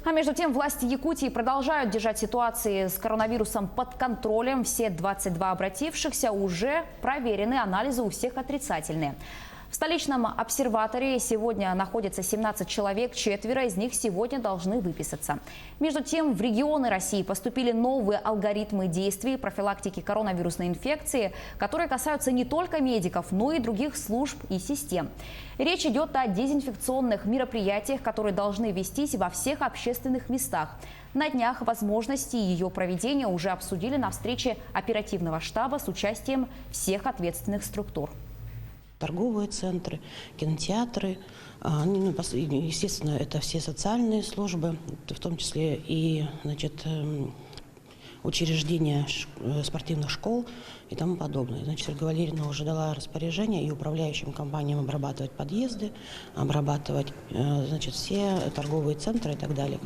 А между тем, власти Якутии продолжают держать ситуацию с коронавирусом под контролем. Все 22 обратившихся уже проверены, анализы у всех отрицательные. В столичном обсерватории сегодня находится 17 человек, 4 из них сегодня должны выписаться. Между тем, в регионы России поступили новые алгоритмы действий профилактики коронавирусной инфекции, которые касаются не только медиков, но и других служб и систем. Речь идет о дезинфекционных мероприятиях, которые должны вестись во всех общественных местах. На днях возможности ее проведения уже обсудили на встрече оперативного штаба с участием всех ответственных структур. Торговые центры, кинотеатры, естественно, это все социальные службы, в том числе и учреждения спортивных школ и тому подобное. Ольга Валерьевна уже дала распоряжение и управляющим компаниям обрабатывать подъезды, обрабатывать все торговые центры и так далее.